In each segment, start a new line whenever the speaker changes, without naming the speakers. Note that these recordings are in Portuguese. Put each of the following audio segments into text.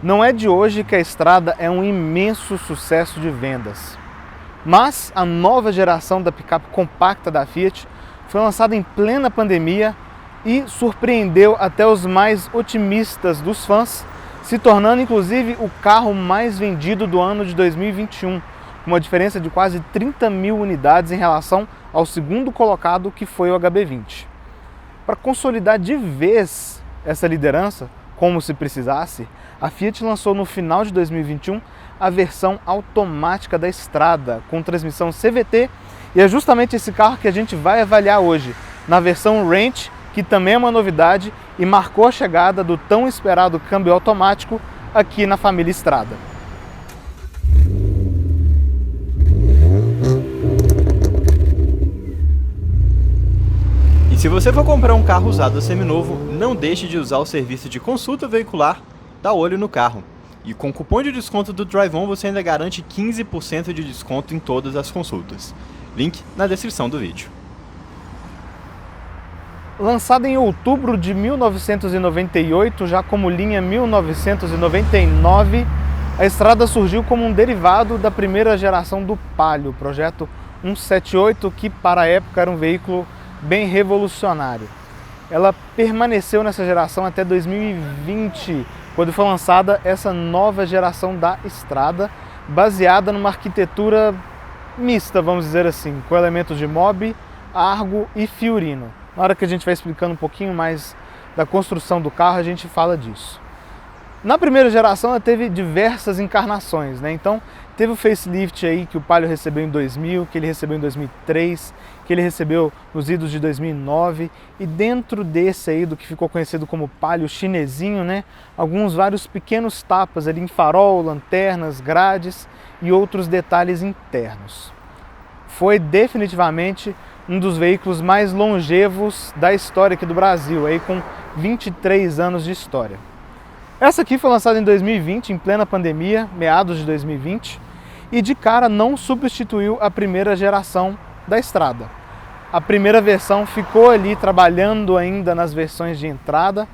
Não é de hoje que a Strada é um imenso sucesso de vendas. Mas a nova geração da picape compacta da Fiat foi lançada em plena pandemia e surpreendeu até os mais otimistas dos fãs, se tornando inclusive o carro mais vendido do ano de 2021, com uma diferença de quase 30 mil unidades em relação ao segundo colocado, que foi o HB20. Para consolidar de vez essa liderança, como se precisasse, a Fiat lançou no final de 2021 a versão automática da Strada, com transmissão CVT, e é justamente esse carro que a gente vai avaliar hoje, na versão Range, que também é uma novidade e marcou a chegada do tão esperado câmbio automático aqui na família Strada.
E se você for comprar um carro usado seminovo, não deixe de usar o serviço de consulta veicular Dá Olho no Carro. E com o cupom de desconto do DriveOn você ainda garante 15% de desconto em todas as consultas. Link na descrição do vídeo.
Lançada em outubro de 1998, já como linha 1999, a Strada surgiu como um derivado da primeira geração do Palio, o projeto 178, que para a época era um veículo bem revolucionário. Ela permaneceu nessa geração até 2020, quando foi lançada essa nova geração da Strada, baseada numa arquitetura mista, vamos dizer assim, com elementos de Mobi, Argo e Fiorino. Na hora que a gente vai explicando um pouquinho mais da construção do carro, a gente fala disso. Na primeira geração ela teve diversas encarnações, né? Então teve o facelift aí que o Palio recebeu em 2000, que ele recebeu em 2003, que ele recebeu nos idos de 2009, e dentro desse aí do que ficou conhecido como Palio chinesinho, né? Vários pequenos tapas ali em farol, lanternas, grades e outros detalhes internos. Foi definitivamente um dos veículos mais longevos da história aqui do Brasil, aí com 23 anos de história. Essa aqui foi lançada em 2020, em plena pandemia, meados de 2020, e de cara não substituiu a primeira geração da Strada. A primeira versão ficou ali trabalhando ainda nas versões de entrada.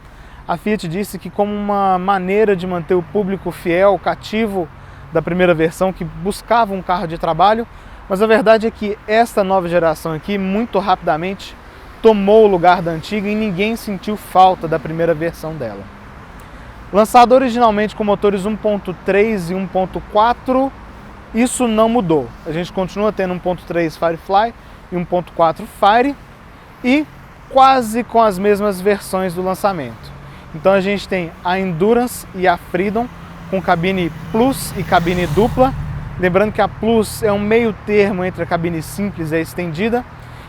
A Fiat disse que como uma maneira de manter o público fiel, cativo da primeira versão, que buscava um carro de trabalho, mas a verdade é que esta nova geração aqui, muito rapidamente, tomou o lugar da antiga e ninguém sentiu falta da primeira versão dela. Lançado originalmente com motores 1.3 e 1.4, isso não mudou. A gente continua tendo 1.3 Firefly e 1.4 Fire e quase com as mesmas versões do lançamento. Então a gente tem a Endurance e a Freedom com cabine Plus e cabine dupla. Lembrando que a Plus é um meio termo entre a cabine simples e a estendida.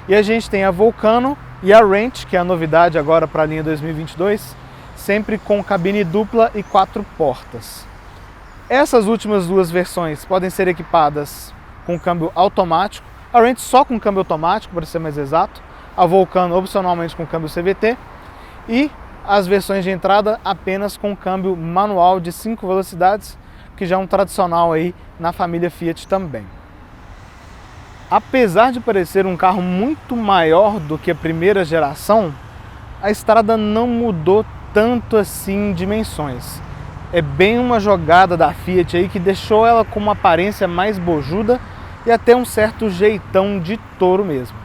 E a gente tem a Vulcano e a Range, que é a novidade agora para a linha 2022, sempre com cabine dupla e 4 portas. Essas últimas duas versões podem ser equipadas com câmbio automático, a Range só com câmbio automático, para ser mais exato, a Vulcano opcionalmente com câmbio CVT, e as versões de entrada apenas com câmbio manual de 5 velocidades, que já é um tradicional aí na família Fiat também. Apesar de parecer um carro muito maior do que a primeira geração, a Strada não mudou tanto assim em dimensões. É bem uma jogada da Fiat aí que deixou ela com uma aparência mais bojuda e até um certo jeitão de touro mesmo.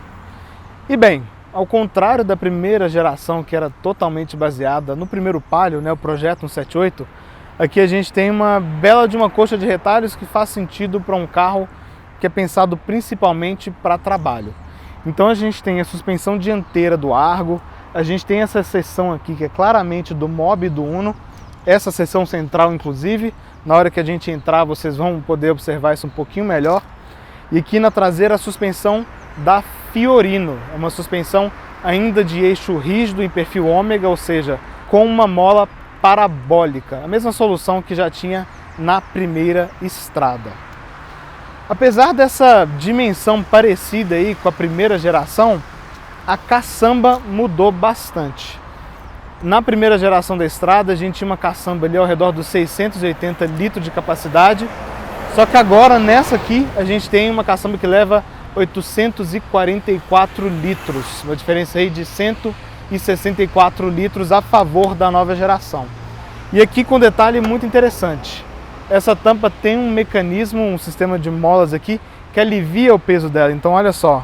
E bem, ao contrário da primeira geração, que era totalmente baseada no primeiro Palio, né, o projeto 178, aqui a gente tem uma bela de uma coxa de retalhos que faz sentido para um carro que é pensado principalmente para trabalho. Então a gente tem a suspensão dianteira do Argo, a gente tem essa seção aqui que é claramente do Mobi e do Uno, essa seção central inclusive, na hora que a gente entrar vocês vão poder observar isso um pouquinho melhor. E aqui na traseira a suspensão da Fiorino, é uma suspensão ainda de eixo rígido em perfil ômega, ou seja, com uma mola parabólica, a mesma solução que já tinha na primeira Strada. Apesar dessa dimensão parecida aí com a primeira geração, a caçamba mudou bastante. Na primeira geração da Strada a gente tinha uma caçamba ali ao redor dos 680 litros de capacidade, só que agora nessa aqui a gente tem uma caçamba que leva 844 litros, uma diferença aí de 164 litros a favor da nova geração. E aqui com um detalhe muito interessante, essa tampa tem um mecanismo, um sistema de molas aqui que alivia o peso dela. Então olha só,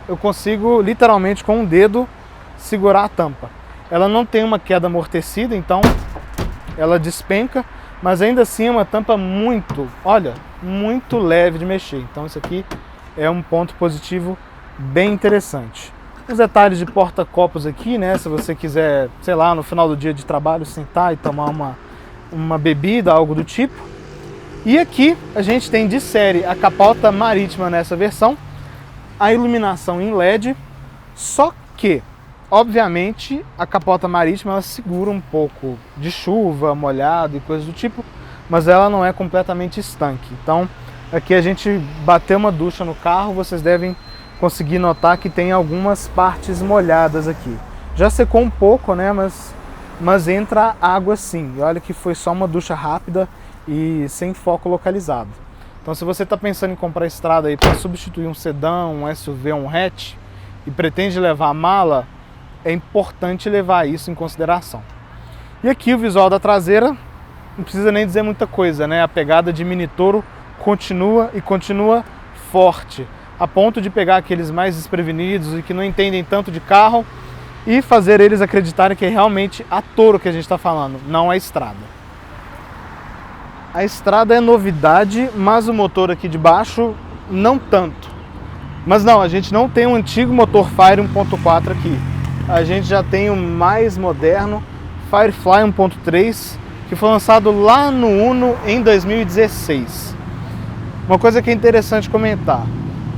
eu consigo literalmente com um dedo segurar a tampa. Ela não tem uma queda amortecida, então ela despenca, mas ainda assim é uma tampa muito leve de mexer. Então isso aqui é um ponto positivo bem interessante. Os detalhes de porta-copos aqui, né? Se você quiser, sei lá, no final do dia de trabalho sentar e tomar uma bebida, algo do tipo. E aqui a gente tem de série a capota marítima nessa versão, a iluminação em LED, só que, obviamente, a capota marítima ela segura um pouco de chuva, molhado e coisas do tipo, mas ela não é completamente estanque. Então, aqui a gente bateu uma ducha no carro, vocês devem conseguir notar que tem algumas partes molhadas aqui. Já secou um pouco, né, mas entra água sim. E olha que foi só uma ducha rápida e sem foco localizado. Então se você está pensando em comprar estrada aí para substituir um sedã, um SUV, um hatch e pretende levar a mala, é importante levar isso em consideração. E aqui o visual da traseira, não precisa nem dizer muita coisa, né? A pegada de Mini Toro continua forte, a ponto de pegar aqueles mais desprevenidos e que não entendem tanto de carro e fazer eles acreditarem que é realmente a Toro que a gente está falando, não a estrada. A estrada é novidade, mas o motor aqui de baixo não tanto. Mas não, a gente não tem um antigo motor Fire 1.4 aqui. A gente já tem o mais moderno Firefly 1.3, que foi lançado lá no Uno em 2016. Uma coisa que é interessante comentar,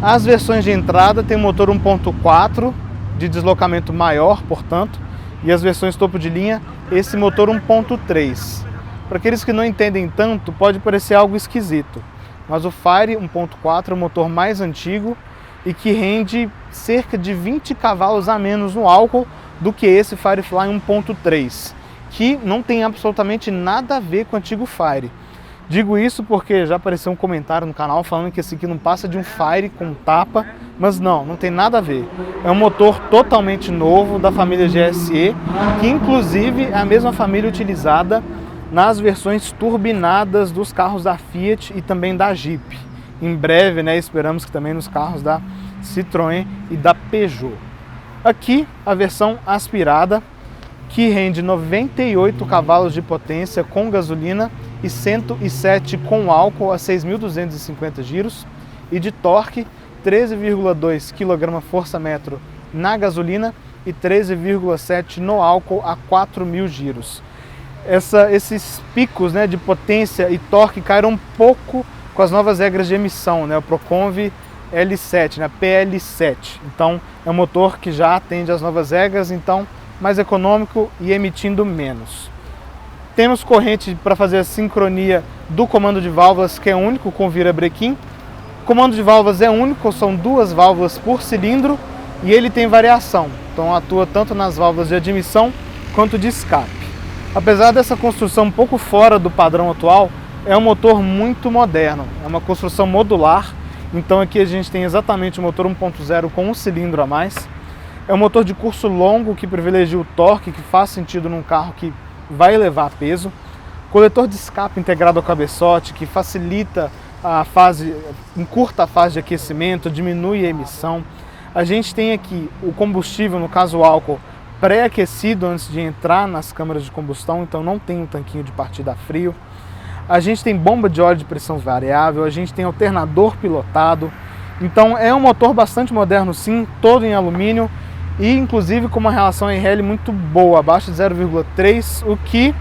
as versões de entrada tem motor 1.4 de deslocamento maior, portanto, e as versões topo de linha, esse motor 1.3. Para aqueles que não entendem tanto, pode parecer algo esquisito, mas o Fire 1.4 é o motor mais antigo e que rende cerca de 20 cavalos a menos no álcool do que esse Firefly 1.3, que não tem absolutamente nada a ver com o antigo Fire. Digo isso porque já apareceu um comentário no canal falando que esse aqui não passa de um Fire com tapa, mas não tem nada a ver. É um motor totalmente novo da família GSE, que inclusive é a mesma família utilizada nas versões turbinadas dos carros da Fiat e também da Jeep. Em breve, né, esperamos que também nos carros da Citroën e da Peugeot. Aqui a versão aspirada, que rende 98 cavalos de potência com gasolina e 107 com álcool a 6.250 giros, e de torque 13,2 kgfm na gasolina e 13,7 no álcool a 4.000 giros. Esses picos, né, de potência e torque caíram um pouco com as novas regras de emissão, né, o Proconv L7, né, PL7. Então é um motor que já atende às novas regras, então mais econômico e emitindo menos. Temos corrente para fazer a sincronia do comando de válvulas, que é único com virabrequim. O comando de válvulas é único, são 2 válvulas por cilindro e ele tem variação, então atua tanto nas válvulas de admissão quanto de escape. Apesar dessa construção um pouco fora do padrão atual, é um motor muito moderno, é uma construção modular, então aqui a gente tem exatamente o motor 1.0 com um cilindro a mais. É um motor de curso longo que privilegia o torque, que faz sentido num carro que vai levar peso. Coletor de escape integrado ao cabeçote, que facilita encurta a fase de aquecimento, diminui a emissão. A gente tem aqui o combustível, no caso o álcool, pré-aquecido antes de entrar nas câmaras de combustão, então não tem um tanquinho de partida a frio. A gente tem bomba de óleo de pressão variável, a gente tem alternador pilotado. Então é um motor bastante moderno sim, todo em alumínio e inclusive com uma relação RL muito boa, abaixo de 0,3, o que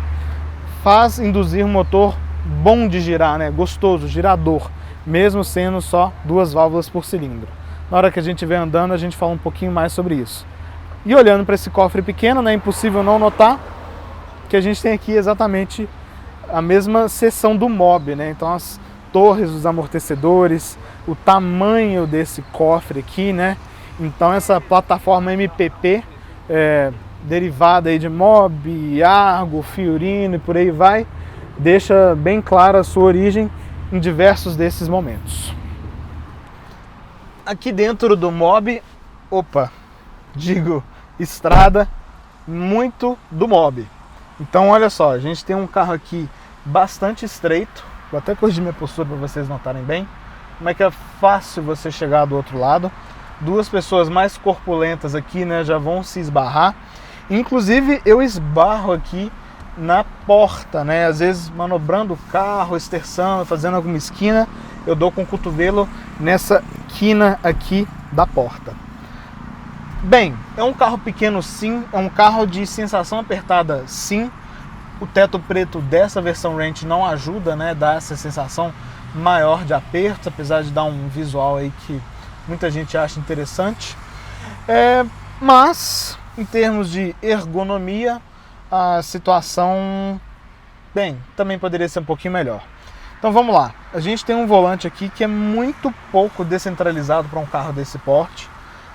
faz induzir um motor bom de girar, né? Gostoso, girador, mesmo sendo só 2 válvulas por cilindro. Na hora que a gente estiver andando, a gente fala um pouquinho mais sobre isso. E olhando para esse cofre pequeno, né, é impossível não notar que a gente tem aqui exatamente a mesma seção do mob, né? Então as torres dos amortecedores, o tamanho desse cofre aqui, né? Então essa plataforma MPP, derivada aí de mob, Argo, Fiorino e por aí vai, deixa bem clara a sua origem em diversos desses momentos. Aqui dentro do mob, estrada, muito do mob. Então olha só, a gente tem um carro aqui bastante estreito. Vou até corrigir minha postura para vocês notarem bem como é que é fácil você chegar do outro lado. Duas pessoas mais corpulentas aqui, né, já vão se esbarrar. Inclusive eu esbarro aqui na porta, né? Às vezes manobrando o carro, esterçando, fazendo alguma esquina, eu dou com o cotovelo nessa quina aqui da porta. Bem, é um carro pequeno sim, é um carro de sensação apertada sim. O teto preto dessa versão Ranch não ajuda, né? Dá essa sensação maior de aperto, apesar de dar um visual aí que muita gente acha interessante. Mas, em termos de ergonomia, a situação, bem, também poderia ser um pouquinho melhor. Então vamos lá, a gente tem um volante aqui que é muito pouco descentralizado para um carro desse porte.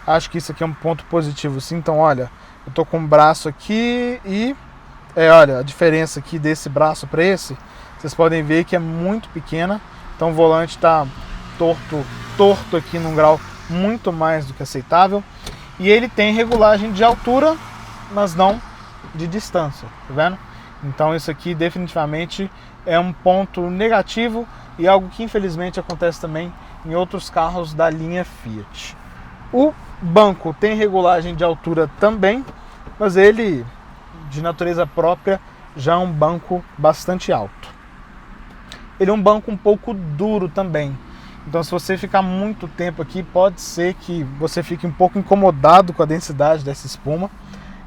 Acho que isso aqui é um ponto positivo sim. Então olha, eu tô com o braço aqui e olha a diferença aqui desse braço para esse, vocês podem ver que é muito pequena. Então o volante está torto aqui num grau muito mais do que aceitável. E ele tem regulagem de altura, mas não de distância, tá vendo? Então isso aqui definitivamente é um ponto negativo e algo que infelizmente acontece também em outros carros da linha Fiat. O banco tem regulagem de altura também, mas ele, de natureza própria, já é um banco bastante alto. Ele é um banco um pouco duro também. Então se você ficar muito tempo aqui, pode ser que você fique um pouco incomodado com a densidade dessa espuma.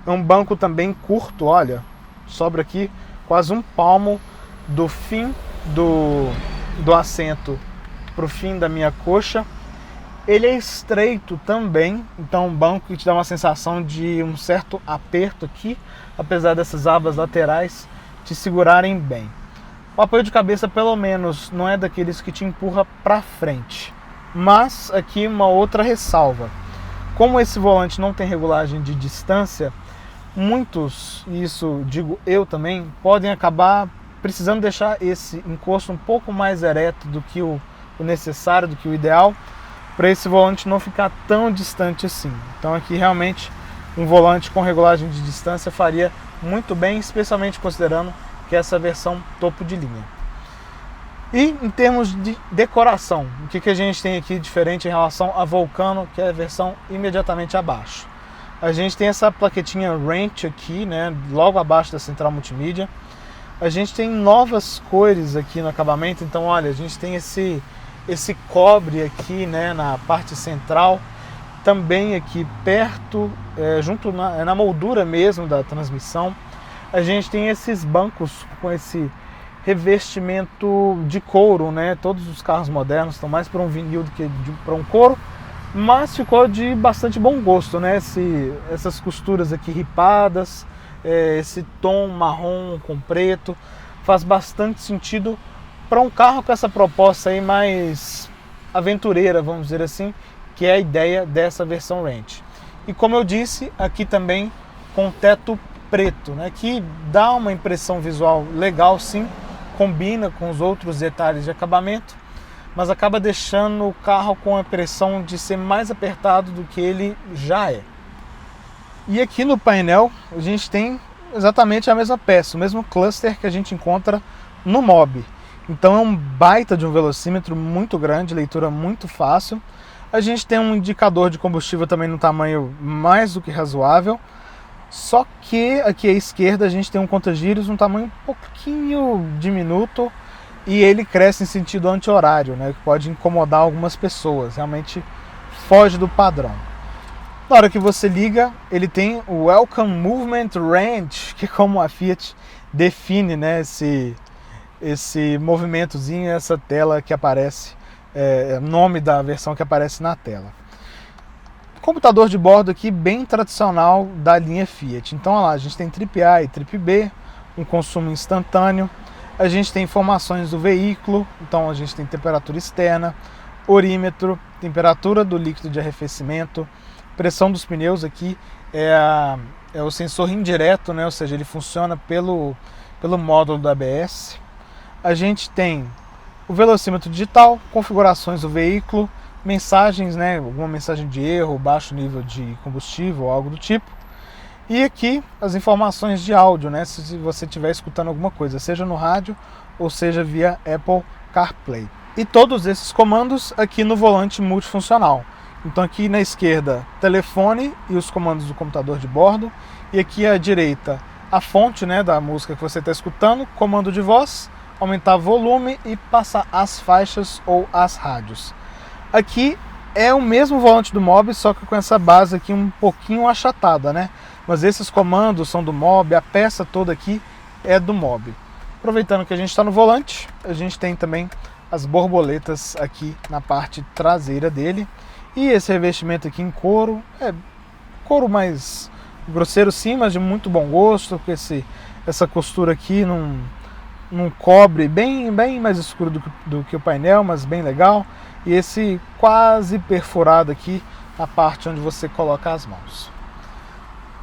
É um banco também curto, olha, sobra aqui quase um palmo do fim do assento para o fim da minha coxa. Ele é estreito também, então um banco que te dá uma sensação de um certo aperto aqui, apesar dessas abas laterais te segurarem bem. O apoio de cabeça pelo menos não é daqueles que te empurra para frente. Mas aqui uma outra ressalva. Como esse volante não tem regulagem de distância, muitos, e isso digo eu também, podem acabar precisando deixar esse encosto um pouco mais ereto do que o necessário, do que o ideal, para esse volante não ficar tão distante assim. Então aqui realmente um volante com regulagem de distância faria muito bem, especialmente considerando que é essa versão topo de linha. E em termos de decoração, o que a gente tem aqui diferente em relação a Vulcano, que é a versão imediatamente abaixo? A gente tem essa plaquetinha Ranch aqui, né, logo abaixo da central multimídia. A gente tem novas cores aqui no acabamento, então olha, a gente tem esse cobre aqui, né, na parte central, também aqui perto, junto na moldura mesmo da transmissão. A gente tem esses bancos com esse revestimento de couro, né? Todos os carros modernos estão mais para um vinil do que para um couro, mas ficou de bastante bom gosto, né? Essas costuras aqui ripadas, esse tom marrom com preto, faz bastante sentido para um carro com essa proposta aí mais aventureira, vamos dizer assim, que é a ideia dessa versão Ranch. E como eu disse, aqui também com teto preto, né, que dá uma impressão visual legal sim, combina com os outros detalhes de acabamento, mas acaba deixando o carro com a impressão de ser mais apertado do que ele já é. E aqui no painel a gente tem exatamente a mesma peça, o mesmo cluster que a gente encontra no Mobi. Então é um baita de um velocímetro muito grande, leitura muito fácil. A gente tem um indicador de combustível também no tamanho mais do que razoável. Só que aqui à esquerda a gente tem um conta-giros um tamanho um pouquinho diminuto e ele cresce em sentido anti-horário, né, que pode incomodar algumas pessoas, realmente foge do padrão. Na hora que você liga, ele tem o Welcome Movement Range, que é como a Fiat define, né, esse movimentozinho, essa tela que aparece, nome da versão que aparece na tela. Computador de bordo aqui bem tradicional da linha Fiat. Então olha lá, a gente tem Trip A e Trip B, um consumo instantâneo. A gente tem informações do veículo, então a gente tem temperatura externa, orímetro, temperatura do líquido de arrefecimento, pressão dos pneus aqui é o sensor indireto, né? Ou seja, ele funciona pelo módulo da ABS. A gente tem o velocímetro digital, configurações do veículo, mensagens, né, alguma mensagem de erro, baixo nível de combustível, algo do tipo. E aqui as informações de áudio, né, se você estiver escutando alguma coisa, seja no rádio ou seja via Apple CarPlay. E todos esses comandos aqui no volante multifuncional. Então aqui na esquerda, telefone e os comandos do computador de bordo. E aqui à direita, a fonte, né, da música que você está escutando, comando de voz, aumentar volume e passar as faixas ou as rádios. Aqui é o mesmo volante do Mobi, só que com essa base aqui um pouquinho achatada, né? Mas esses comandos são do Mobi, a peça toda aqui é do Mobi. Aproveitando que a gente está no volante, a gente tem também as borboletas aqui na parte traseira dele. E esse revestimento aqui em couro, couro mais grosseiro sim, mas de muito bom gosto, com essa costura aqui num cobre bem mais escuro do que o painel, mas bem legal. E esse quase perfurado aqui, a parte onde você coloca as mãos.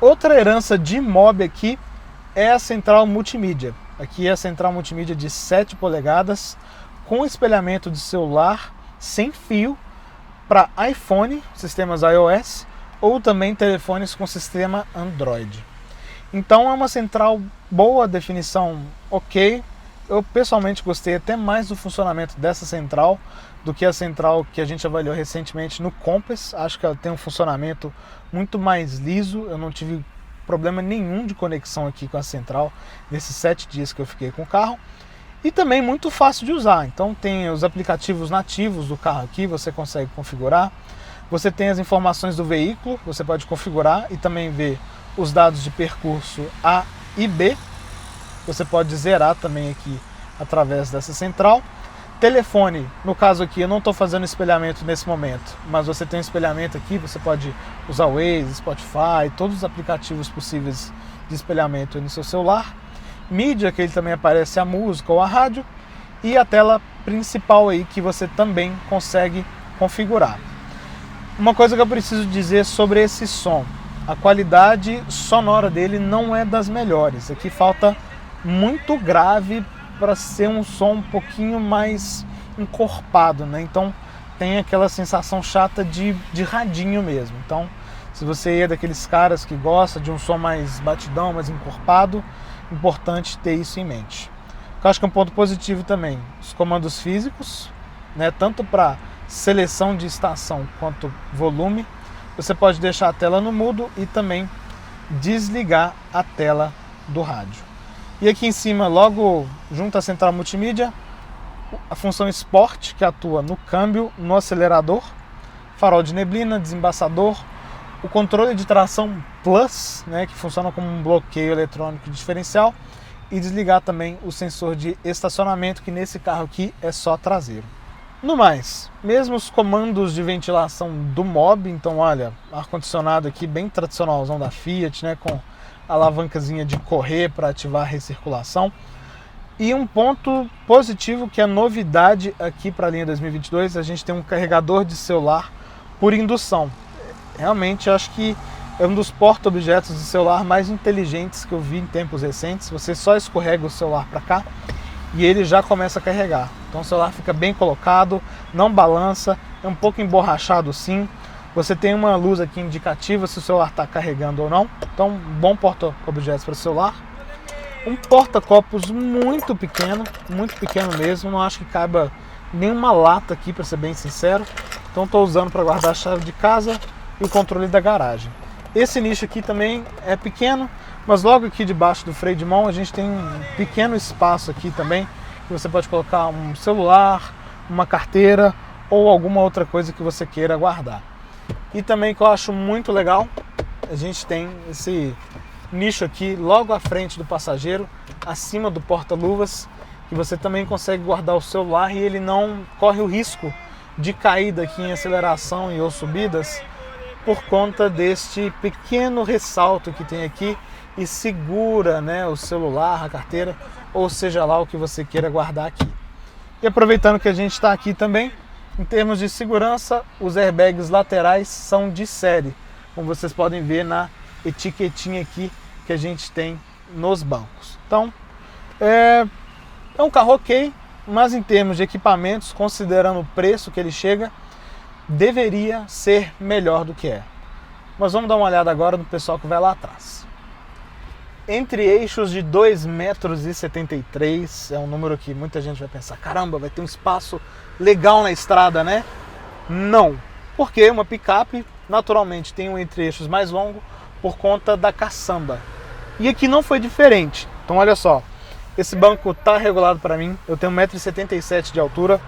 Outra herança de Mobi aqui é a central multimídia. Aqui é a central multimídia de 7 polegadas, com espelhamento de celular sem fio para iPhone, sistemas iOS, ou também telefones com sistema Android. Então é uma central boa, definição ok. Eu pessoalmente gostei até mais do funcionamento dessa central do que a central que a gente avaliou recentemente no Compass. Acho que ela tem um funcionamento muito mais liso, eu não tive problema nenhum de conexão aqui com a central nesses 7 dias que eu fiquei com o carro. E também muito fácil de usar, então tem os aplicativos nativos do carro aqui, você consegue configurar. Você tem as informações do veículo, você pode configurar e também ver os dados de percurso A e B. Você pode zerar também aqui através dessa central. Telefone, no caso aqui eu não estou fazendo espelhamento nesse momento, mas você tem um espelhamento aqui, você pode usar o Waze, Spotify, todos os aplicativos possíveis de espelhamento no seu celular. Mídia, que ele também aparece a música ou a rádio, e a tela principal aí que você também consegue configurar. Uma coisa que eu preciso dizer sobre esse som, a qualidade sonora dele não é das melhores. Aqui falta muito grave para ser um som um pouquinho mais encorpado, né? Então tem aquela sensação chata de radinho mesmo. Então, se você é daqueles caras que gosta de um som mais batidão, mais encorpado, importante ter isso em mente. Eu acho que é um ponto positivo também, os comandos físicos, né? Tanto para seleção de estação quanto volume, você pode deixar a tela no mudo e também desligar a tela do rádio. E aqui em cima, logo junto à central multimídia, a função Sport, que atua no câmbio, no acelerador, farol de neblina, desembaçador, o controle de tração Plus, né, que funciona como um bloqueio eletrônico diferencial, e desligar também o sensor de estacionamento, que nesse carro aqui é só traseiro. No mais, mesmo os comandos de ventilação do Mobi, então olha, ar-condicionado aqui bem tradicionalzão da Fiat, né, com a alavancazinha de correr para ativar a recirculação. E um ponto positivo que é novidade aqui para a linha 2022, a gente tem um carregador de celular por indução. Realmente eu acho que é um dos porta-objetos de celular mais inteligentes que eu vi em tempos recentes. Você só escorrega o celular para cá e ele já começa a carregar. Então o celular fica bem colocado, não balança, é um pouco emborrachado sim. Você tem uma luz aqui indicativa se o celular está carregando ou não. Então, bom porta-objetos para o celular. Um porta-copos muito pequeno mesmo. Não acho que caiba nenhuma lata aqui, para ser bem sincero. Então estou usando para guardar a chave de casa e o controle da garagem. Esse nicho aqui também é pequeno, mas logo aqui debaixo do freio de mão a gente tem um pequeno espaço aqui também, que você pode colocar um celular, uma carteira ou alguma outra coisa que você queira guardar. E também que eu acho muito legal, a gente tem esse nicho aqui logo à frente do passageiro, acima do porta-luvas, que você também consegue guardar o celular e ele não corre o risco de caída aqui em aceleração e ou subidas, por conta deste pequeno ressalto que tem aqui e segura, né, o celular, a carteira, ou seja lá o que você queira guardar aqui. E aproveitando que a gente está aqui também, em termos de segurança, os airbags laterais são de série, como vocês podem ver na etiquetinha aqui que a gente tem nos bancos. Então, é um carro ok, mas em termos de equipamentos, considerando o preço que ele chega, deveria ser melhor do que é. Mas vamos dar uma olhada agora no pessoal que vai lá atrás. entre eixos de 2,73 metros, é um número que muita gente vai pensar, caramba, vai ter um espaço legal na estrada, né? Não, porque uma picape naturalmente tem um entre-eixos mais longo por conta da caçamba. E aqui não foi diferente. Então olha só, esse banco está regulado para mim, eu tenho 1,77 m de altura.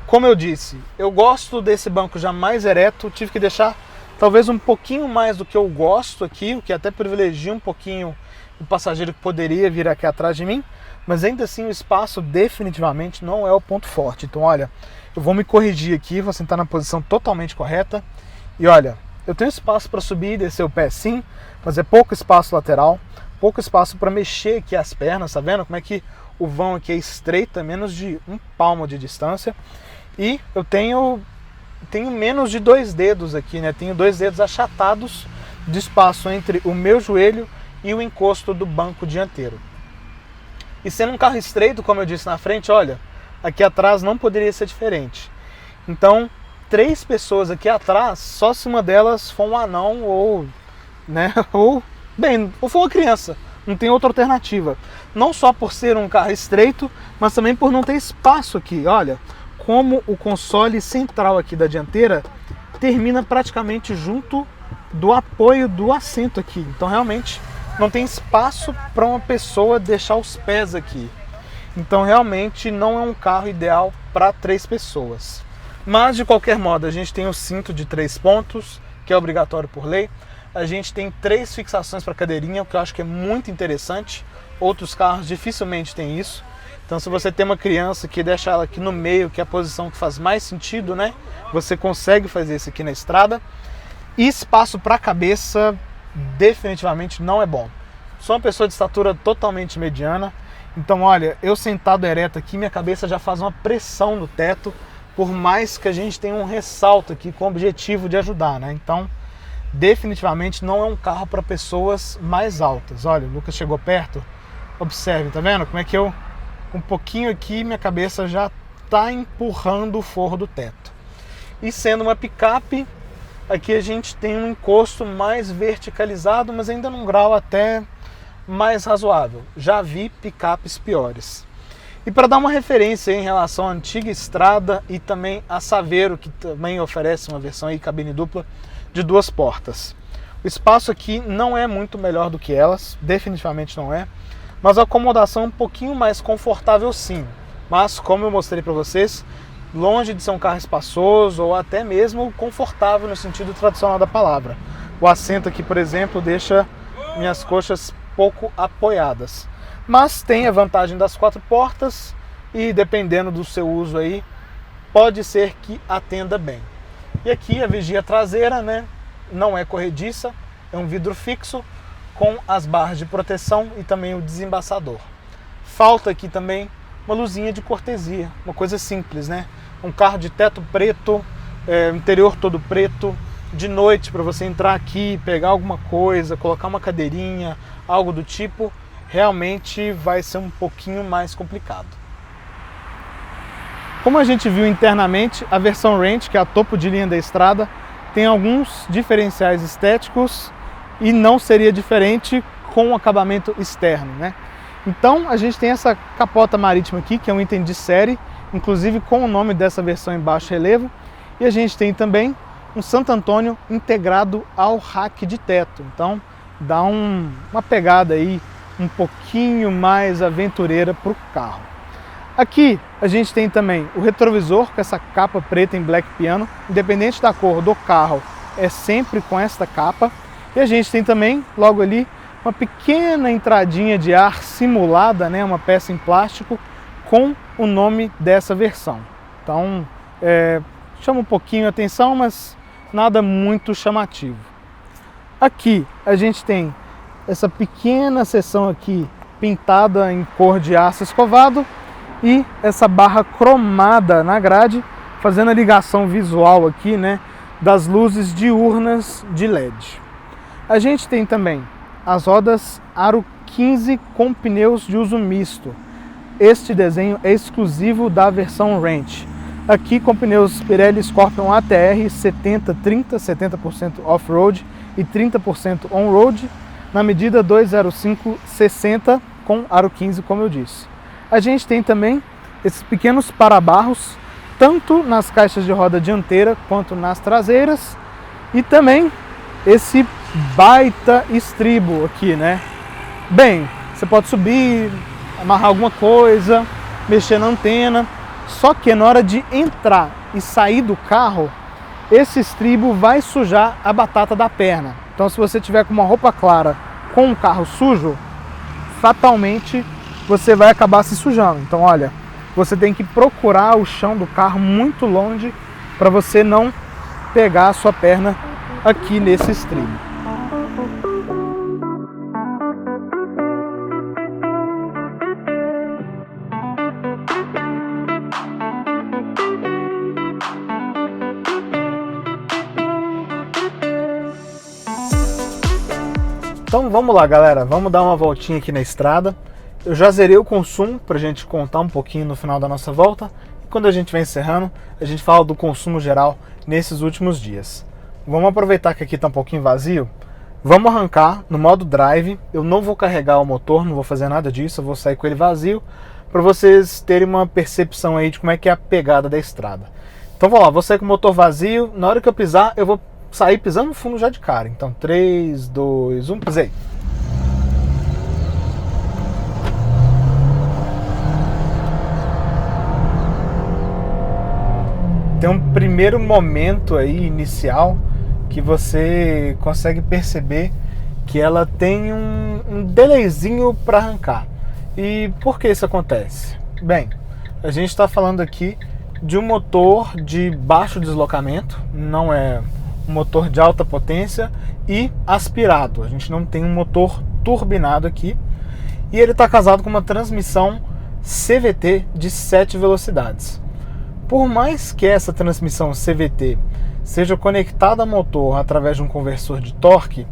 Como eu disse, eu gosto desse banco já mais ereto, tive que deixar talvez um pouquinho mais do que eu gosto aqui, o que até privilegia um pouquinho o passageiro que poderia vir aqui atrás de mim, mas ainda assim o espaço definitivamente não é o ponto forte. Então olha, eu vou me corrigir aqui, vou sentar na posição totalmente correta e olha, eu tenho espaço para subir e descer o pé sim, mas é pouco espaço lateral, pouco espaço para mexer aqui as pernas, tá vendo como é que o vão aqui é estreito, é menos de um palmo de distância e eu tenho menos de 2 dedos aqui, né? Tenho 2 dedos achatados de espaço entre o meu joelho e o encosto do banco dianteiro. E sendo um carro estreito, como eu disse na frente, olha, aqui atrás não poderia ser diferente. Então, 3 pessoas aqui atrás, só se uma delas for um anão ou, né, ou for uma criança. Não tem outra alternativa. Não só por ser um carro estreito, mas também por não ter espaço aqui. Olha, como o console central aqui da dianteira termina praticamente junto do apoio do assento aqui. Então realmente não tem espaço para uma pessoa deixar os pés aqui. Então realmente não é um carro ideal para 3 pessoas. Mas de qualquer modo a gente tem o cinto de 3 pontos, que é obrigatório por lei. A gente tem 3 fixações para cadeirinha, o que eu acho que é muito interessante. Outros carros dificilmente têm isso. Então se você tem uma criança que deixa ela aqui no meio, que é a posição que faz mais sentido, né? Você consegue fazer isso aqui na estrada. E espaço para a cabeça definitivamente não é bom. Sou uma pessoa de estatura totalmente mediana. Então olha, eu sentado ereto aqui, minha cabeça já faz uma pressão no teto. Por mais que a gente tenha um ressalto aqui com o objetivo de ajudar, né? Então definitivamente não é um carro para pessoas mais altas. Olha, o Lucas chegou perto. Observe, tá vendo? Como é que eu, com um pouquinho aqui, minha cabeça já está empurrando o forro do teto. E sendo uma picape, aqui a gente tem um encosto mais verticalizado, mas ainda num grau até mais razoável. Já vi picapes piores. E para dar uma referência em relação à antiga Estrada e também a Saveiro, que também oferece uma versão aí cabine dupla de 2 portas. O espaço aqui não é muito melhor do que elas, definitivamente não é. Mas a acomodação é um pouquinho mais confortável sim. Mas como eu mostrei para vocês, longe de ser um carro espaçoso ou até mesmo confortável no sentido tradicional da palavra. O assento aqui, por exemplo, deixa minhas coxas pouco apoiadas. Mas tem a vantagem das 4 portas e dependendo do seu uso aí, pode ser que atenda bem. E aqui a vigia traseira, né, não é corrediça, é um vidro fixo com as barras de proteção e também o desembaçador. Falta aqui também uma luzinha de cortesia, uma coisa simples, né? Um carro de teto preto, interior todo preto, de noite para você entrar aqui, pegar alguma coisa, colocar uma cadeirinha, algo do tipo, realmente vai ser um pouquinho mais complicado. Como a gente viu internamente, a versão Ranch, que é a topo de linha da estrada, tem alguns diferenciais estéticos e não seria diferente com o acabamento externo, né? Então a gente tem essa capota marítima aqui, que é um item de série, inclusive com o nome dessa versão em baixo relevo, e a gente tem também um Santo Antônio integrado ao rack de teto, então dá uma pegada aí um pouquinho mais aventureira para o carro. Aqui a gente tem também o retrovisor com essa capa preta em black piano, independente da cor do carro, é sempre com esta capa. E a gente tem também, logo ali, uma pequena entradinha de ar simulada, né, uma peça em plástico com o nome dessa versão. Então, chama um pouquinho a atenção, mas nada muito chamativo. Aqui a gente tem essa pequena seção aqui pintada em cor de aço escovado e essa barra cromada na grade, fazendo a ligação visual aqui, né, das luzes diurnas de LED. A gente tem também as rodas Aro 15 com pneus de uso misto. Este desenho é exclusivo da versão Ranch. Aqui com pneus Pirelli Scorpion ATR 70-30, 70% off-road e 30% on-road. na medida 205/60 com aro 15, como eu disse. A gente tem também esses pequenos parabarros, tanto nas caixas de roda dianteira quanto nas traseiras, e também esse baita estribo aqui, né? Bem, você pode subir, amarrar alguma coisa, mexer na antena, só que na hora de entrar e sair do carro, esse estribo vai sujar a batata da perna. Então, se você tiver com uma roupa clara com um carro sujo, fatalmente você vai acabar se sujando. Então, olha, você tem que procurar o chão do carro muito longe para você não pegar a sua perna aqui nesse estribo. Então vamos lá, galera, vamos dar uma voltinha aqui na estrada. Eu já zerei o consumo para a gente contar um pouquinho no final da nossa volta. E quando a gente vai encerrando, a gente fala do consumo geral nesses últimos dias. Vamos aproveitar que aqui está um pouquinho vazio. Vamos arrancar no modo drive. Eu não vou carregar o motor, não vou fazer nada disso. Eu vou sair com ele vazio para vocês terem uma percepção aí de como é que é a pegada da estrada. Então vamos lá, vou sair com o motor vazio. Na hora que eu pisar, eu vou sair pisando no fundo já de cara. Então 3, 2, 1, pisei. Tem um primeiro momento aí inicial que você consegue perceber que ela tem um delayzinho para arrancar. E por que isso acontece? Bem, a gente está falando aqui de um motor de baixo deslocamento, não é um motor de alta potência e aspirado. A gente não tem um motor turbinado aqui. E ele está casado com uma transmissão CVT de 7 velocidades. Por mais que essa transmissão CVT seja conectada ao motor através de um conversor de torque,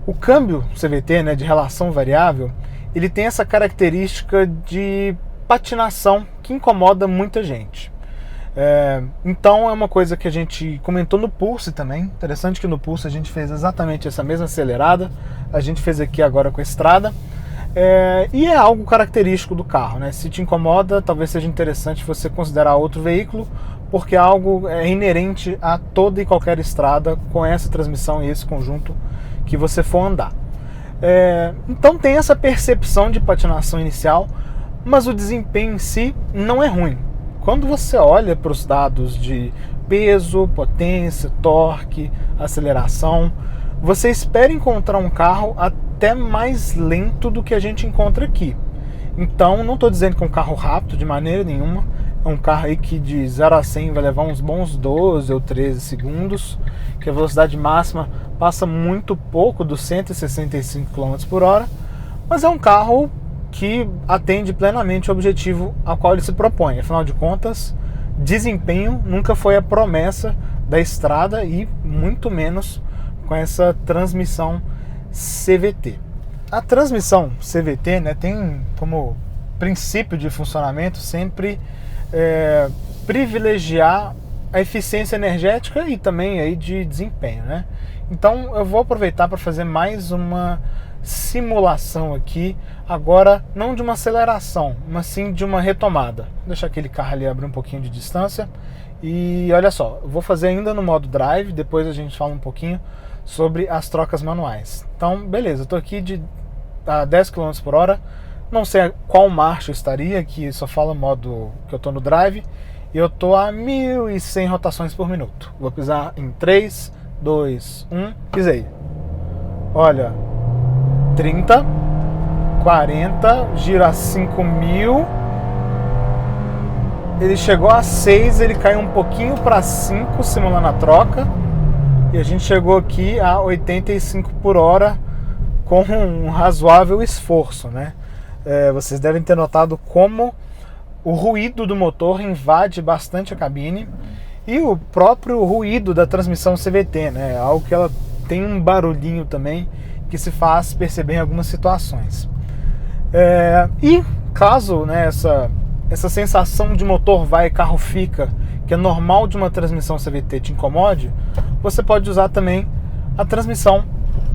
o câmbio CVT, né, de relação variável, ele tem essa característica de patinação que incomoda muita gente. Então é uma coisa que a gente comentou no Pulse também. Interessante que no Pulse a gente fez exatamente essa mesma acelerada, a gente fez aqui agora com a estrada. E é algo característico do carro, né? Se te incomoda, talvez seja interessante você considerar outro veículo, porque algo é inerente a toda e qualquer estrada com essa transmissão e esse conjunto que você for andar. Então tem essa percepção de patinação inicial, mas o desempenho em si não é ruim. Quando você olha para os dados de peso, potência, torque, aceleração, você espera encontrar um carro até mais lento do que a gente encontra aqui. Então, não estou dizendo que é um carro rápido de maneira nenhuma. É um carro aí que de 0 a 100 vai levar uns bons 12 ou 13 segundos, que a velocidade máxima passa muito pouco dos 165 km por hora, mas é um carro que atende plenamente o objetivo ao qual ele se propõe. Afinal de contas, desempenho nunca foi a promessa da estrada e muito menos com essa transmissão CVT. A transmissão CVT, né, tem como princípio de funcionamento sempre privilegiar a eficiência energética e também aí de desempenho, né? Então eu vou aproveitar para fazer mais uma simulação aqui, agora não de uma aceleração, mas sim de uma retomada. Vou deixar aquele carro ali abrir um pouquinho de distância e olha só, eu vou fazer ainda no modo drive, depois a gente fala um pouquinho sobre as trocas manuais. Então beleza, eu estou aqui a 10 km por hora, não sei qual marcha eu estaria, aqui só fala o modo que eu estou no drive, e eu estou a 1.100 rotações por minuto. Vou pisar em 3, 2, 1, pisei. Olha, 30, 40, gira a 5.000, ele chegou a 6, ele caiu um pouquinho para 5, simulando a troca, e a gente chegou aqui a 85 por hora com um razoável esforço, né? Vocês devem ter notado como o ruído do motor invade bastante a cabine e o próprio ruído da transmissão CVT, né? Algo que ela tem um barulhinho também que se faz perceber em algumas situações. E caso, né, essa sensação de motor vai e carro fica, que é normal de uma transmissão CVT, te incomode, você pode usar também a transmissão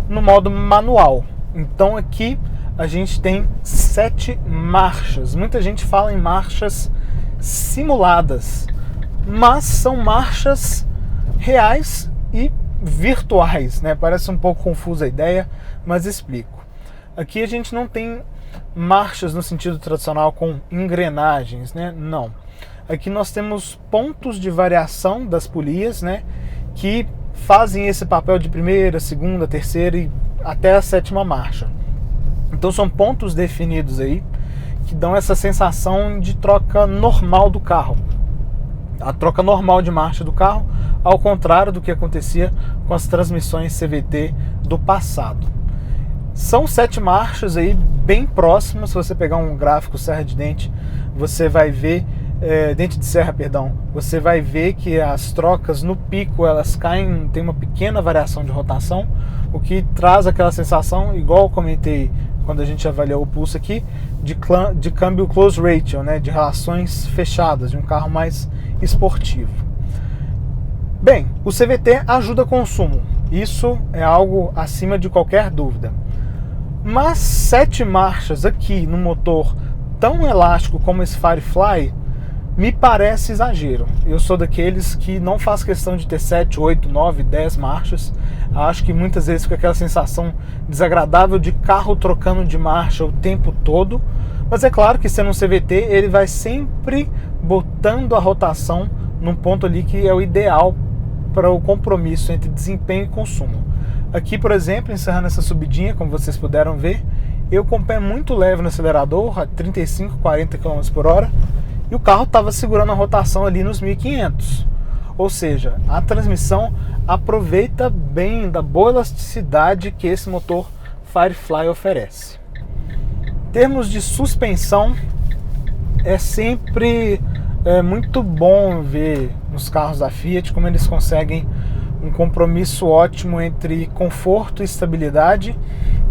no modo manual. Então aqui a gente tem 7 marchas. Muita gente fala em marchas simuladas, mas são marchas reais e virtuais, né? Parece um pouco confusa a ideia, mas explico. Aqui a gente não tem marchas no sentido tradicional com engrenagens, né? Não. Aqui nós temos pontos de variação das polias, né? Que fazem esse papel de primeira, segunda, terceira e até a 7ª marcha. Então são pontos definidos aí que dão essa sensação de troca normal do carro. A troca normal de marcha do carro, ao contrário do que acontecia com as transmissões CVT do passado. São 7 marchas aí bem próximas. Se você pegar um gráfico serra de dente, você vai ver dente de serra, perdão, você vai ver que as trocas no pico elas caem, tem uma pequena variação de rotação, o que traz aquela sensação, igual eu comentei quando a gente avaliou o pulso aqui, de câmbio close ratio, né, de relações fechadas, de um carro mais esportivo. Bem, o CVT ajuda consumo, isso é algo acima de qualquer dúvida. Mas 7 marchas aqui no motor tão elástico como esse Firefly me parece exagero. Eu sou daqueles que não faz questão de ter 7, 8, 9, 10 marchas. Acho que muitas vezes fica aquela sensação desagradável de carro trocando de marcha o tempo todo. Mas é claro que sendo um CVT, ele vai sempre botando a rotação num ponto ali que é o ideal para o compromisso entre desempenho e consumo. Aqui, por exemplo, encerrando essa subidinha, como vocês puderam ver, eu com o pé muito leve no acelerador, a 35, 40 km por hora, e o carro estava segurando a rotação ali nos 1500. Ou seja, a transmissão aproveita bem da boa elasticidade que esse motor Firefly oferece. Em termos de suspensão, é sempre muito bom ver nos carros da Fiat como eles conseguem um compromisso ótimo entre conforto e estabilidade,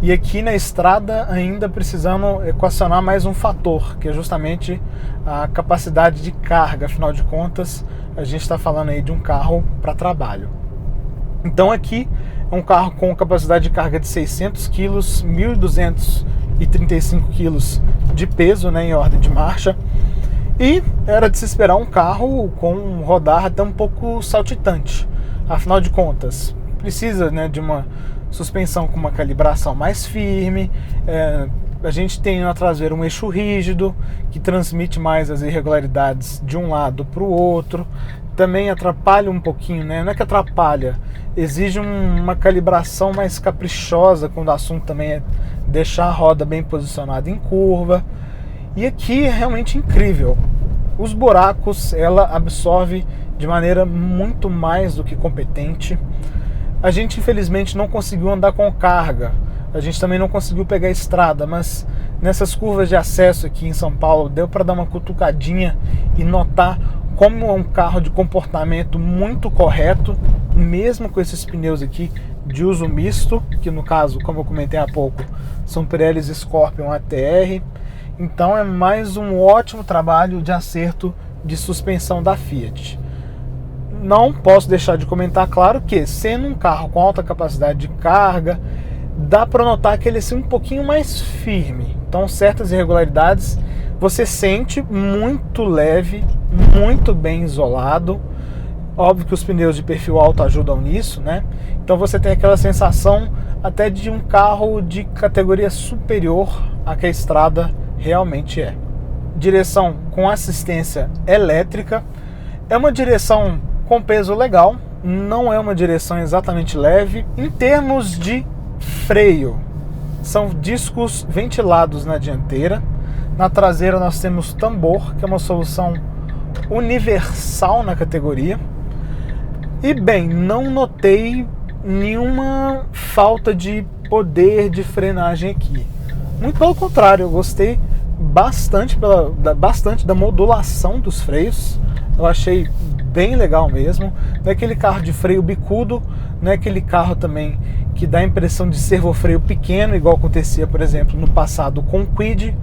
e aqui na estrada ainda precisando equacionar mais um fator, que é justamente a capacidade de carga. Afinal de contas, a gente está falando aí de um carro para trabalho. Então aqui é um carro com capacidade de carga de 600 kg, 1.235 kg de peso, né, em ordem de marcha, e era de se esperar um carro com um rodar até um pouco saltitante. Afinal de contas, precisa, né, de uma suspensão com uma calibração mais firme. A gente tem na traseira um eixo rígido que transmite mais as irregularidades de um lado para o outro. Também atrapalha um pouquinho, né? Não é que atrapalha, exige uma calibração mais caprichosa quando o assunto também é deixar a roda bem posicionada em curva. E aqui é realmente incrível. Os buracos ela absorve de maneira muito mais do que competente. A gente infelizmente não conseguiu andar com carga, a gente também não conseguiu pegar a estrada, mas nessas curvas de acesso aqui em São Paulo deu para dar uma cutucadinha e notar como é um carro de comportamento muito correto, mesmo com esses pneus aqui de uso misto, que no caso, como eu comentei há pouco, são Pirelli Scorpion ATR. Então é mais um ótimo trabalho de acerto de suspensão da Fiat. Não posso deixar de comentar, claro, que sendo um carro com alta capacidade de carga, dá para notar que ele é assim, um pouquinho mais firme. Então certas irregularidades você sente muito leve, muito bem isolado. Óbvio que os pneus de perfil alto ajudam nisso, né? Então você tem aquela sensação até de um carro de categoria superior à que a estrada realmente é. Direção com assistência elétrica. É uma direção com peso legal, não é uma direção exatamente leve. Em termos de freio, são discos ventilados na dianteira. Na traseira nós temos tambor, que é uma solução universal na categoria. E bem, não notei nenhuma falta de poder de frenagem aqui. Muito pelo contrário, eu gostei bastante da modulação dos freios. Eu achei bem legal mesmo. Não é aquele carro de freio bicudo, não é aquele carro também que dá a impressão de servofreio pequeno, igual acontecia, por exemplo, no passado com o Kwid.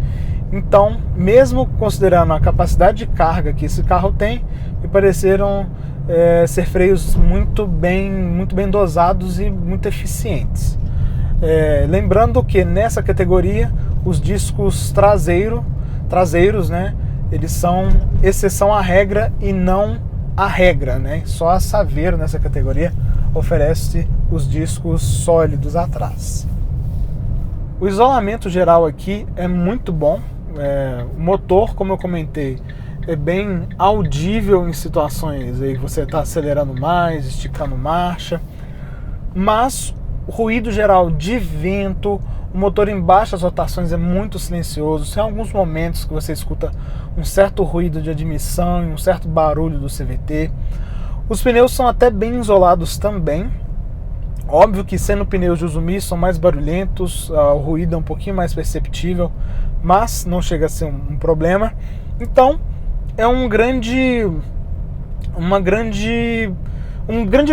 Então, mesmo considerando a capacidade de carga que esse carro tem, me pareceram ser freios muito bem dosados e muito eficientes. Lembrando que nessa categoria os discos traseiros, né, eles são exceção à regra e não a regra, né? Só a Saveiro nessa categoria oferece os discos sólidos atrás. O isolamento geral aqui é muito bom. O motor, como eu comentei, é bem audível em situações aí que você está acelerando mais, esticando marcha, mas o ruído geral de vento, o motor em baixas rotações é muito silencioso. Tem alguns momentos que você escuta um certo ruído de admissão e um certo barulho do CVT. Os pneus são até bem isolados também. Óbvio que sendo pneus de uso misto são mais barulhentos, o ruído é um pouquinho mais perceptível, mas não chega a ser um problema. Então é um grande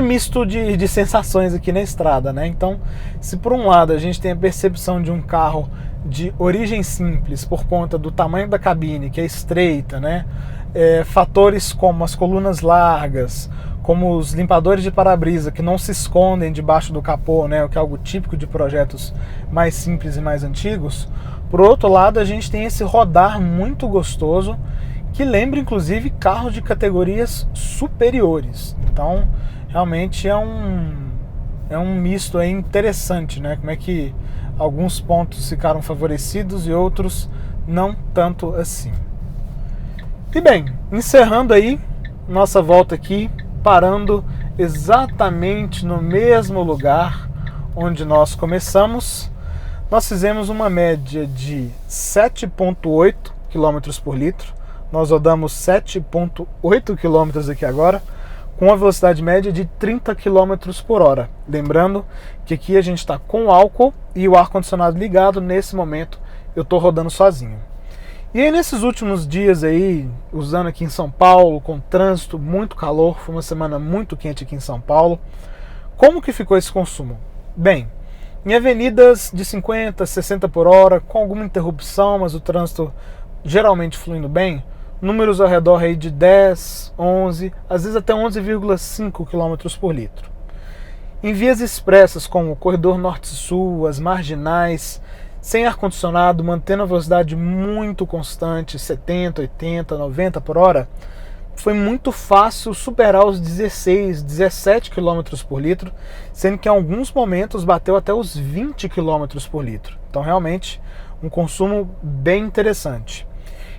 misto de sensações aqui na estrada, né? Então, se por um lado a gente tem a percepção de um carro de origem simples por conta do tamanho da cabine, que é estreita, né? Fatores como as colunas largas, como os limpadores de para-brisa que não se escondem debaixo do capô, né? O que é algo típico de projetos mais simples e mais antigos. Por outro lado, a gente tem esse rodar muito gostoso, que lembra inclusive carros de categorias superiores. Então, realmente é um misto aí interessante, né? Como é que alguns pontos ficaram favorecidos e outros não tanto assim. E bem, encerrando aí nossa volta aqui, parando exatamente no mesmo lugar onde nós começamos, nós fizemos uma média de 7,8 km por litro. Nós rodamos 7,8 km aqui agora, com uma velocidade média de 30 km por hora. Lembrando que aqui a gente está com álcool e o ar-condicionado ligado. Nesse momento eu estou rodando sozinho. E aí nesses últimos dias aí, usando aqui em São Paulo, com trânsito, muito calor, foi uma semana muito quente aqui em São Paulo. Como que ficou esse consumo? Bem, em avenidas de 50, 60 por hora, com alguma interrupção, mas o trânsito geralmente fluindo bem, números ao redor aí de 10, 11, às vezes até 11,5 km por litro. Em vias expressas como o corredor norte-sul, as marginais, sem ar-condicionado, mantendo a velocidade muito constante, 70, 80, 90 por hora, foi muito fácil superar os 16, 17 km por litro, sendo que em alguns momentos bateu até os 20 km por litro. Então realmente um consumo bem interessante.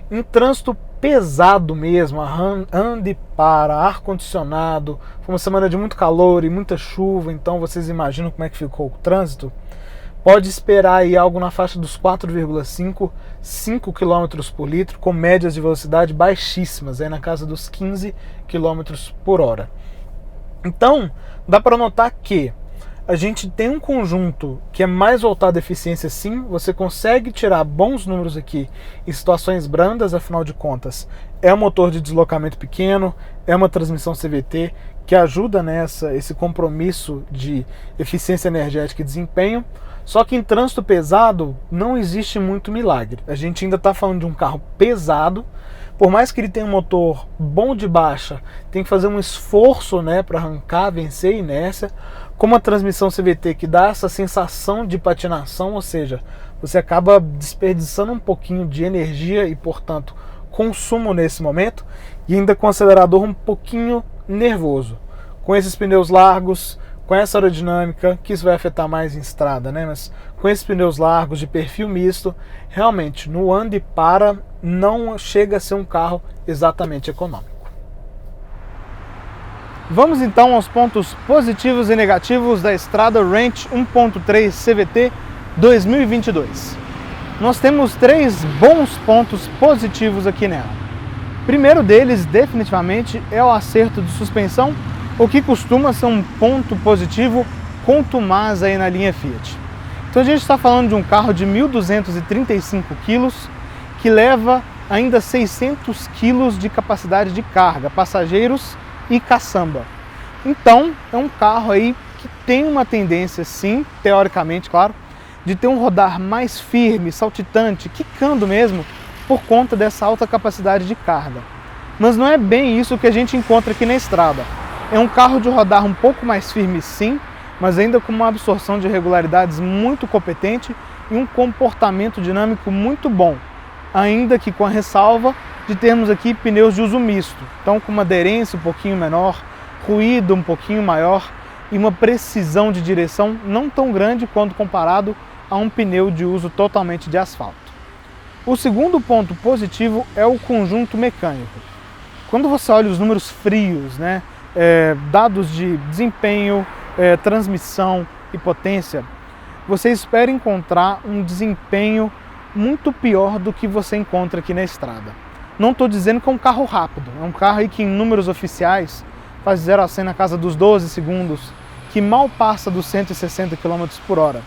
Em trânsito pesado mesmo, ande para, ar-condicionado, foi uma semana de muito calor e muita chuva, então vocês imaginam como é que ficou o trânsito. Pode esperar aí algo na faixa dos 4,5, 5 km por litro, com médias de velocidade baixíssimas, aí na casa dos 15 km por hora. Então, dá para notar que a gente tem um conjunto que é mais voltado à eficiência, sim. Você consegue tirar bons números aqui em situações brandas, afinal de contas é um motor de deslocamento pequeno, é uma transmissão CVT que ajuda nessa esse compromisso de eficiência energética e desempenho. Só que em trânsito pesado não existe muito milagre. A gente ainda está falando de um carro pesado. Por mais que ele tenha um motor bom de baixa, tem que fazer um esforço, né, para arrancar, vencer a inércia. Com uma transmissão CVT que dá essa sensação de patinação, ou seja, você acaba desperdiçando um pouquinho de energia e, portanto, consumo nesse momento, e ainda com o acelerador um pouquinho nervoso. Com esses pneus largos, com essa aerodinâmica, que isso vai afetar mais em estrada, né? Mas com esses pneus largos de perfil misto, realmente no ande e para não chega a ser um carro exatamente econômico. Vamos então aos pontos positivos e negativos da Strada Ranch 1.3 CVT 2022. Nós temos 3 bons pontos positivos aqui nela. O primeiro deles, definitivamente, é o acerto de suspensão, o que costuma ser um ponto positivo contumaz aí na linha Fiat. Então a gente está falando de um carro de 1.235 kg que leva ainda 600 kg de capacidade de carga, passageiros e caçamba. Então é um carro aí que tem uma tendência, sim, teoricamente, claro, de ter um rodar mais firme, saltitante, quicando mesmo, por conta dessa alta capacidade de carga. Mas não é bem isso que a gente encontra aqui na estrada. É um carro de rodar um pouco mais firme, sim, mas ainda com uma absorção de regularidades muito competente e um comportamento dinâmico muito bom, ainda que com a ressalva de termos aqui pneus de uso misto, então com uma aderência um pouquinho menor, ruído um pouquinho maior e uma precisão de direção não tão grande quanto comparado a um pneu de uso totalmente de asfalto. O segundo ponto positivo é o conjunto mecânico. Quando você olha os números frios, dados de desempenho, transmissão e potência, você espera encontrar um desempenho muito pior do que você encontra aqui na estrada. Não estou dizendo que é um carro rápido, é um carro aí que em números oficiais faz 0 a 100 na casa dos 12 segundos, que mal passa dos 160 km por hora.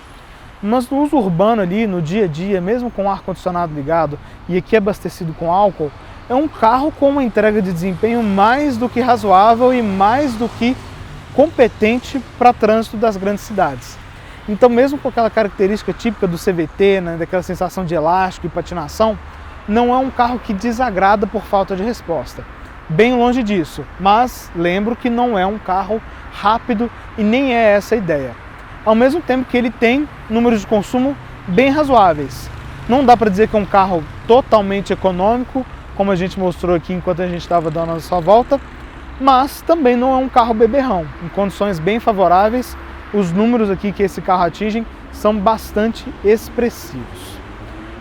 Mas no uso urbano ali, no dia a dia, mesmo com o ar-condicionado ligado e aqui abastecido com álcool, é um carro com uma entrega de desempenho mais do que razoável e mais do que competente para trânsito das grandes cidades. Então, mesmo com aquela característica típica do CVT, daquela sensação de elástico e patinação, não é um carro que desagrada por falta de resposta. Bem longe disso, mas lembro que não é um carro rápido e nem é essa a ideia. Ao mesmo tempo que ele tem números de consumo bem razoáveis. Não dá para dizer que é um carro totalmente econômico, como a gente mostrou aqui enquanto a gente estava dando a sua volta, mas também não é um carro beberrão. Em condições bem favoráveis, os números aqui que esse carro atinge são bastante expressivos.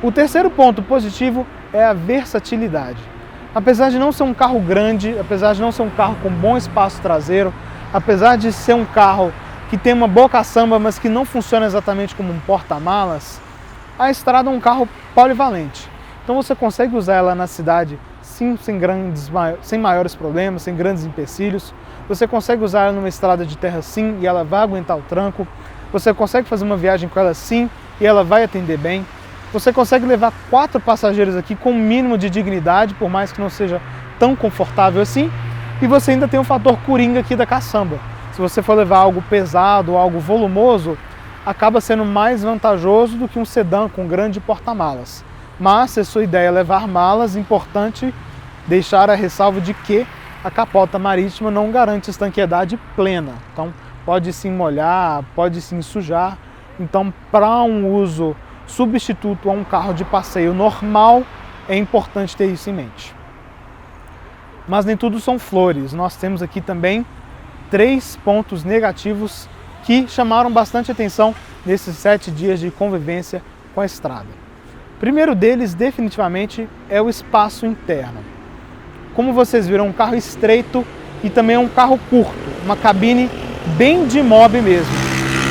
O terceiro ponto positivo é a versatilidade. Apesar de não ser um carro grande, apesar de não ser um carro com bom espaço traseiro, apesar de ser um carro que tem uma boa caçamba, mas que não funciona exatamente como um porta-malas, a estrada é um carro polivalente. Então você consegue usar ela na cidade sim, sem maiores problemas, sem grandes empecilhos. Você consegue usar ela numa estrada de terra sim e ela vai aguentar o tranco. Você consegue fazer uma viagem com ela sim e ela vai atender bem. Você consegue levar 4 passageiros aqui com um mínimo de dignidade, por mais que não seja tão confortável assim. E você ainda tem o fator coringa aqui da caçamba. Se você for levar algo pesado, algo volumoso, acaba sendo mais vantajoso do que um sedã com grande porta-malas. Mas, se a sua ideia é levar malas, é importante deixar a ressalva de que a capota marítima não garante estanqueidade plena. Então, pode sim molhar, pode sim sujar. Então, para um uso substituto a um carro de passeio normal, é importante ter isso em mente. Mas nem tudo são flores. Nós temos aqui também 3 pontos negativos que chamaram bastante atenção nesses 7 dias de convivência com a estrada. O primeiro deles, definitivamente, é o espaço interno. Como vocês viram, é um carro estreito e também é um carro curto, uma cabine bem de mob mesmo.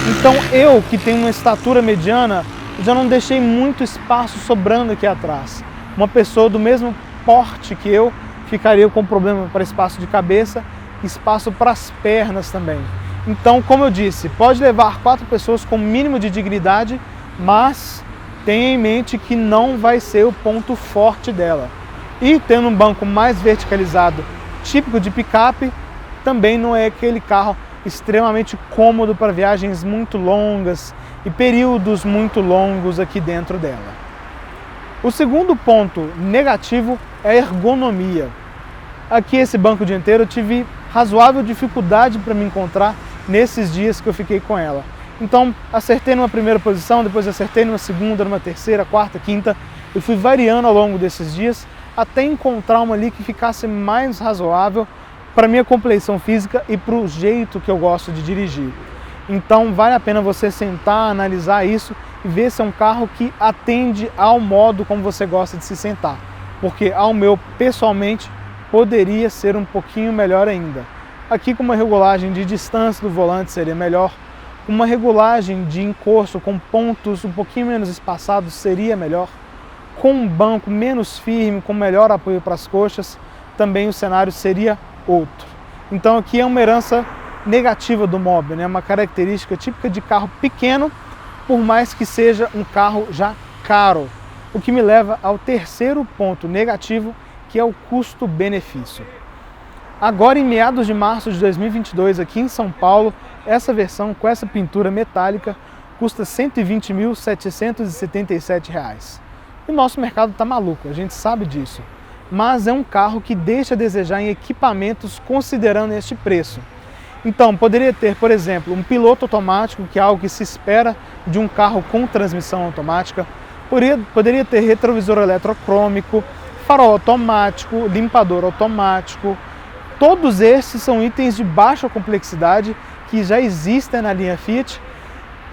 Então eu, que tenho uma estatura mediana, já não deixei muito espaço sobrando aqui atrás. Uma pessoa do mesmo porte que eu ficaria com problema para espaço de cabeça, espaço para as pernas também. Então, como eu disse, pode levar 4 pessoas com mínimo de dignidade, mas tenha em mente que não vai ser o ponto forte dela. E tendo um banco mais verticalizado, típico de picape, também não é aquele carro extremamente cômodo para viagens muito longas e períodos muito longos aqui dentro dela. O segundo ponto negativo é a ergonomia. Aqui esse banco dianteiro eu tive razoável dificuldade para me encontrar nesses dias que eu fiquei com ela. Então acertei numa primeira posição, depois acertei numa segunda, numa terceira, quarta, quinta. Eu fui variando ao longo desses dias até encontrar uma ali que ficasse mais razoável para minha compleição física e para o jeito que eu gosto de dirigir. Então vale a pena você sentar, analisar isso e ver se é um carro que atende ao modo como você gosta de se sentar. Porque ao meu, pessoalmente, poderia ser um pouquinho melhor ainda. Aqui com uma regulagem de distância do volante seria melhor, uma regulagem de encosto com pontos um pouquinho menos espaçados seria melhor, com um banco menos firme, com melhor apoio para as coxas, também o cenário seria outro. Então aqui é uma herança negativa do Mobi, uma característica típica de carro pequeno, por mais que seja um carro já caro. O que me leva ao terceiro ponto negativo, que é o custo-benefício. Agora, em meados de março de 2022, aqui em São Paulo, essa versão com essa pintura metálica custa R$ 120.777. E o nosso mercado está maluco, a gente sabe disso. Mas é um carro que deixa a desejar em equipamentos considerando este preço. Então, poderia ter, por exemplo, um piloto automático, que é algo que se espera de um carro com transmissão automática. Poderia ter retrovisor eletrocrômico, farol automático, limpador automático. Todos esses são itens de baixa complexidade que já existem na linha Fiat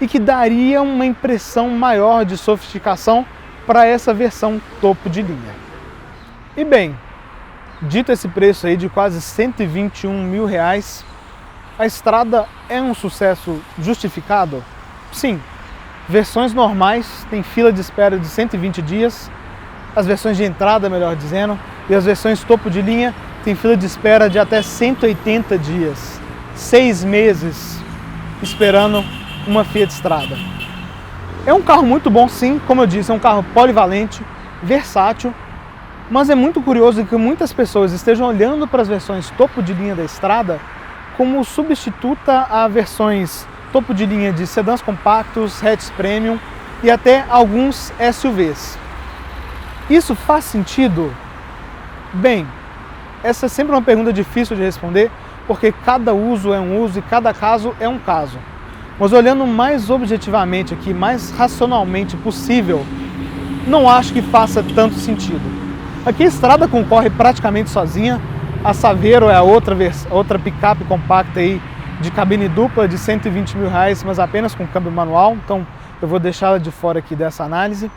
e que daria uma impressão maior de sofisticação para essa versão topo de linha. E bem, dito esse preço aí de quase R$121 mil, a Strada é um sucesso justificado? Sim. Versões normais têm fila de espera de 120 dias, as versões de entrada, melhor dizendo, e as versões topo de linha têm fila de espera de até 180 dias, 6 meses esperando uma Fiat Strada. É um carro muito bom, sim, como eu disse, é um carro polivalente, versátil, mas é muito curioso que muitas pessoas estejam olhando para as versões topo de linha da Strada como substituta a versões topo de linha de sedãs compactos, hatches premium e até alguns SUVs. Isso faz sentido? Bem, essa é sempre uma pergunta difícil de responder, porque cada uso é um uso e cada caso é um caso. Mas olhando mais objetivamente aqui, mais racionalmente possível, não acho que faça tanto sentido. Aqui a Strada concorre praticamente sozinha, a Saveiro é a outra picape compacta aí de cabine dupla de R$120 mil, mas apenas com câmbio manual, então eu vou deixá-la de fora aqui dessa análise.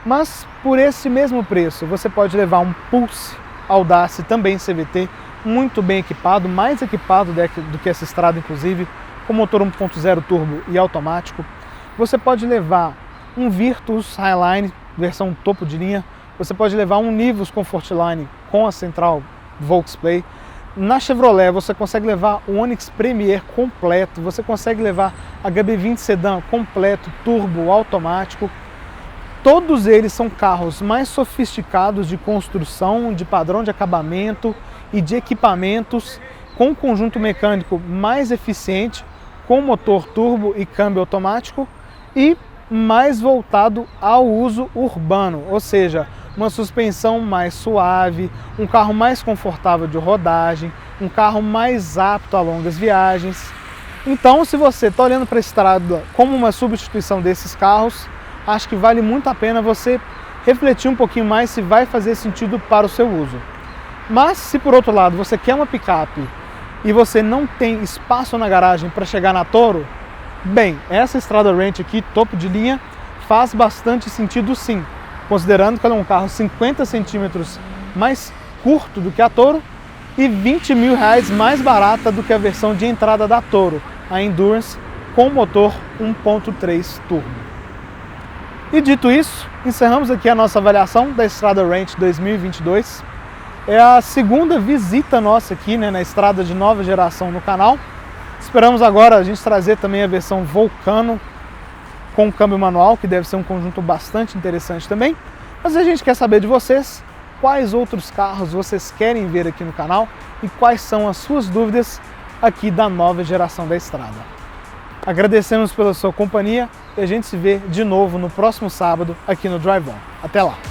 Mas por esse mesmo preço, você pode levar um Pulse Audace, também CVT, muito bem equipado, mais equipado do que essa Strada inclusive, com motor 1.0 turbo e automático. Você pode levar um Virtus Highline, versão topo de linha, você pode levar um Nivus Comfortline com a central Volksplay. Na Chevrolet você consegue levar o Onix Premier completo, você consegue levar a HB20 Sedan completo, turbo, automático. Todos eles são carros mais sofisticados de construção, de padrão de acabamento e de equipamentos, com um conjunto mecânico mais eficiente, com motor turbo e câmbio automático e mais voltado ao uso urbano, ou seja, uma suspensão mais suave, um carro mais confortável de rodagem, um carro mais apto a longas viagens. Então, se você está olhando para a Strada como uma substituição desses carros, acho que vale muito a pena você refletir um pouquinho mais se vai fazer sentido para o seu uso. Mas se por outro lado você quer uma picape e você não tem espaço na garagem para chegar na Toro, bem, essa Strada Ranch aqui, topo de linha, faz bastante sentido sim, considerando que ela é um carro 50 centímetros mais curto do que a Toro e R$20 mil mais barata do que a versão de entrada da Toro, a Endurance, com motor 1.3 turbo. E dito isso, encerramos aqui a nossa avaliação da Strada Ranch 2022. É a segunda visita nossa aqui, na Strada de nova geração no canal. Esperamos agora a gente trazer também a versão Vulcano com câmbio manual, que deve ser um conjunto bastante interessante também. Mas a gente quer saber de vocês quais outros carros vocês querem ver aqui no canal e quais são as suas dúvidas aqui da nova geração da Strada. Agradecemos pela sua companhia e a gente se vê de novo no próximo sábado aqui no Drive On. Até lá!